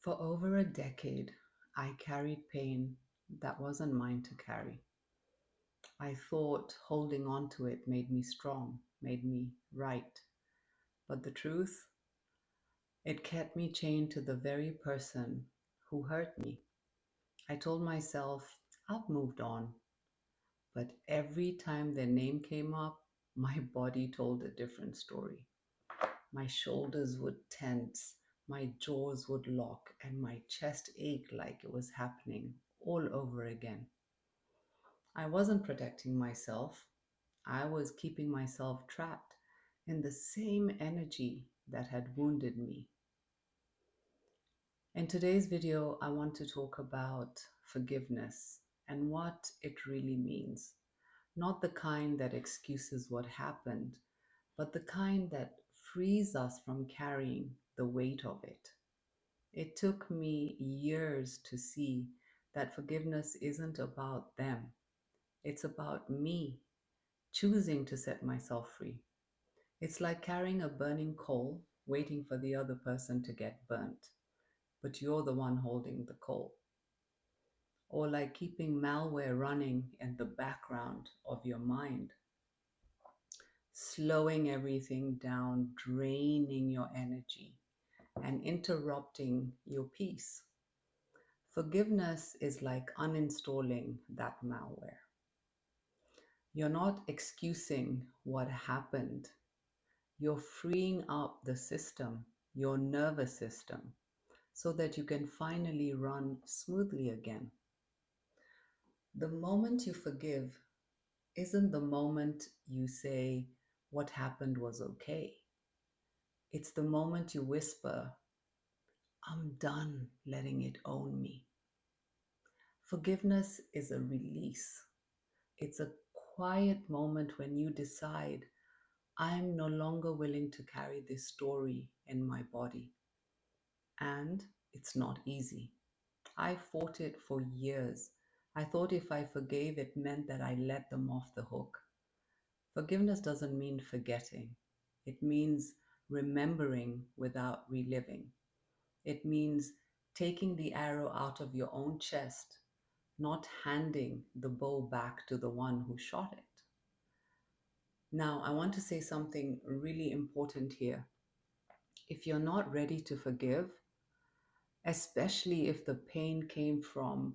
For over a decade, I carried pain that wasn't mine to carry. I thought holding on to it made me strong, made me right. But the truth, it kept me chained to the very person who hurt me. I told myself, I've moved on. But every time their name came up, my body told a different story. My shoulders would tense, my jaws would lock, and my chest ached like it was happening all over again. I wasn't protecting myself, I was keeping myself trapped in the same energy that had wounded me. In today's video, I want to talk about forgiveness and what it really means. Not the kind that excuses what happened, but the kind that frees us from carrying the weight of it. It took me years to see that forgiveness isn't about them, it's about me choosing to set myself free. It's like carrying a burning coal, waiting for the other person to get burnt, but you're the one holding the coal. Or like keeping malware running in the background of your mind, slowing everything down, draining your energy, and interrupting your peace. Forgiveness is like uninstalling that malware. You're not excusing what happened. You're freeing up the system, your nervous system, so that you can finally run smoothly again. The moment you forgive isn't the moment you say what happened was okay. It's the moment you whisper, I'm done letting it own me. Forgiveness is a release. It's a quiet moment when you decide, I'm no longer willing to carry this story in my body. And it's not easy. I fought it for years. I thought if I forgave, it meant that I let them off the hook. Forgiveness doesn't mean forgetting, it means remembering without reliving. It means taking the arrow out of your own chest, not handing the bow back to the one who shot it. Now, I want to say something really important here. If you're not ready to forgive, especially if the pain came from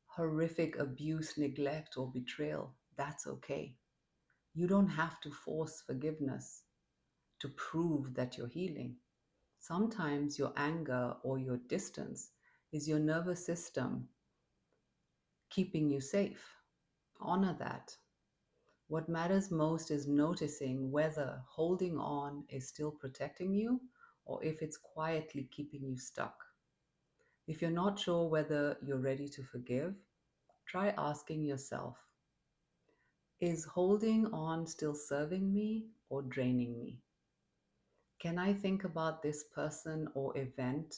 horrific abuse, neglect, or betrayal, that's okay. You don't have to force forgiveness to prove that you're healing. Sometimes your anger or your distance is your nervous system keeping you safe. Honor that. What matters most is noticing whether holding on is still protecting you or if it's quietly keeping you stuck. If you're not sure whether you're ready to forgive, try asking yourself, is holding on still serving me or draining me? Can I think about this person or event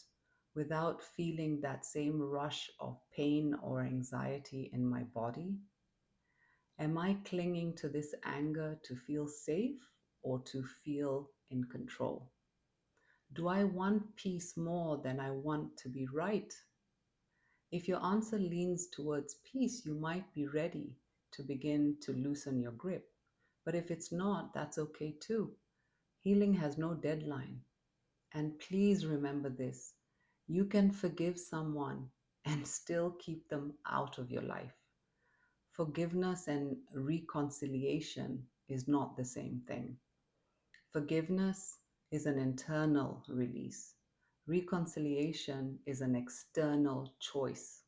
without feeling that same rush of pain or anxiety in my body? Am I clinging to this anger to feel safe or to feel in control? Do I want peace more than I want to be right? If your answer leans towards peace, you might be ready to begin to loosen your grip. But if it's not, that's okay too. Healing has no deadline. And please remember this, you can forgive someone and still keep them out of your life. Forgiveness and reconciliation is not the same thing. Forgiveness is an internal release. Reconciliation is an external choice.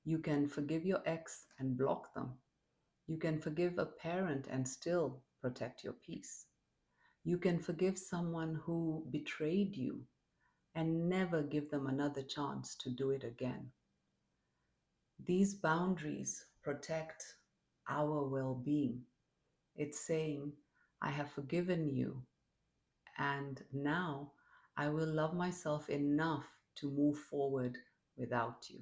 You can forgive your ex and block them. You can forgive a parent and still protect your peace. You can forgive someone who betrayed you and never give them another chance to do it again. These boundaries protect our well being. It's saying, I have forgiven you, and now I will love myself enough to move forward without you.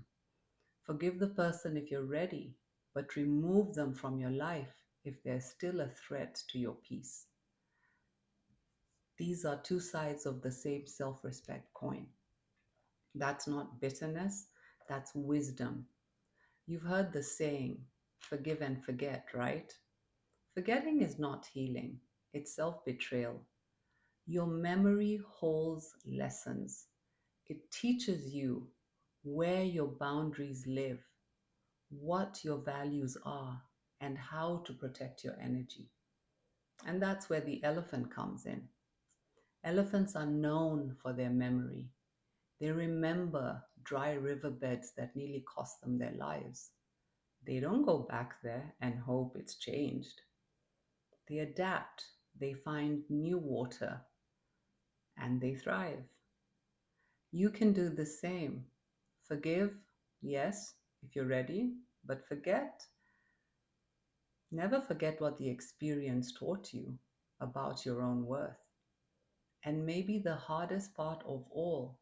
Forgive the person if you're ready, but remove them from your life if they're still a threat to your peace. These are two sides of the same self respect coin. That's not bitterness, that's wisdom. You've heard the saying, forgive and forget, right? Forgetting is not healing, it's self betrayal. Your memory holds lessons. It teaches you where your boundaries live, what your values are, and how to protect your energy. And that's where the elephant comes in. Elephants are known for their memory. They remember dry riverbeds that nearly cost them their lives. They don't go back there and hope it's changed. They adapt, they find new water, and they thrive. You can do the same. Forgive, yes, if you're ready, but forget. Never forget what the experience taught you about your own worth. And maybe the hardest part of all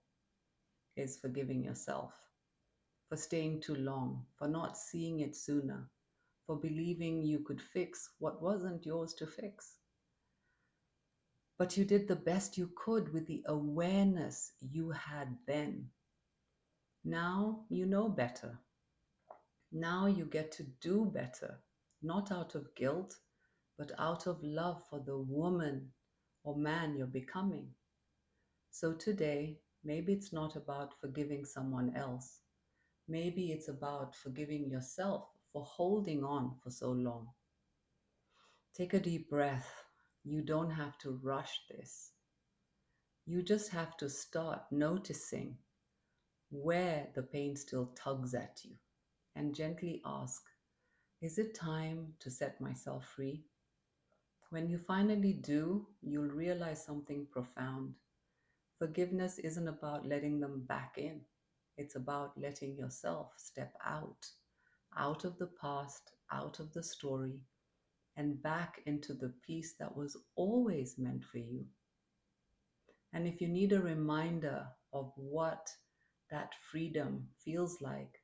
is forgiving yourself for staying too long, for not seeing it sooner, for believing you could fix what wasn't yours to fix. But you did the best you could with the awareness you had then. Now you know better. Now you get to do better, not out of guilt, but out of love for the woman or man you're becoming. So today, maybe it's not about forgiving someone else. Maybe it's about forgiving yourself for holding on for so long. Take a deep breath. You don't have to rush this. You just have to start noticing where the pain still tugs at you and gently ask, is it time to set myself free? When you finally do, you'll realize something profound. Forgiveness isn't about letting them back in. It's about letting yourself step out of the past, out of the story, and back into the peace that was always meant for you. And if you need a reminder of what that freedom feels like,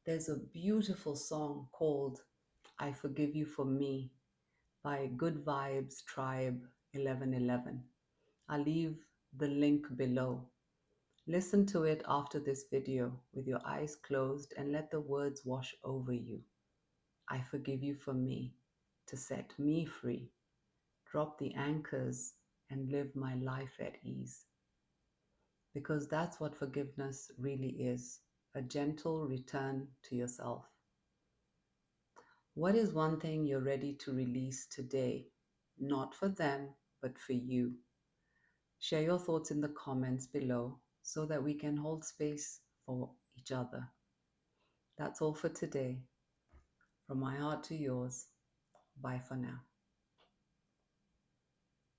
there's a beautiful song called I Forgive You for Me by Good Vibes Tribe 1111. I'll leave the link below. Listen to it after this video with your eyes closed and let the words wash over you. I forgive you for me to set me free. Drop the anchors and live my life at ease. Because that's what forgiveness really is, a gentle return to yourself. What is one thing you're ready to release today? Not for them, but for you. Share your thoughts in the comments below so that we can hold space for each other. That's all for today. From my heart to yours. Bye for now.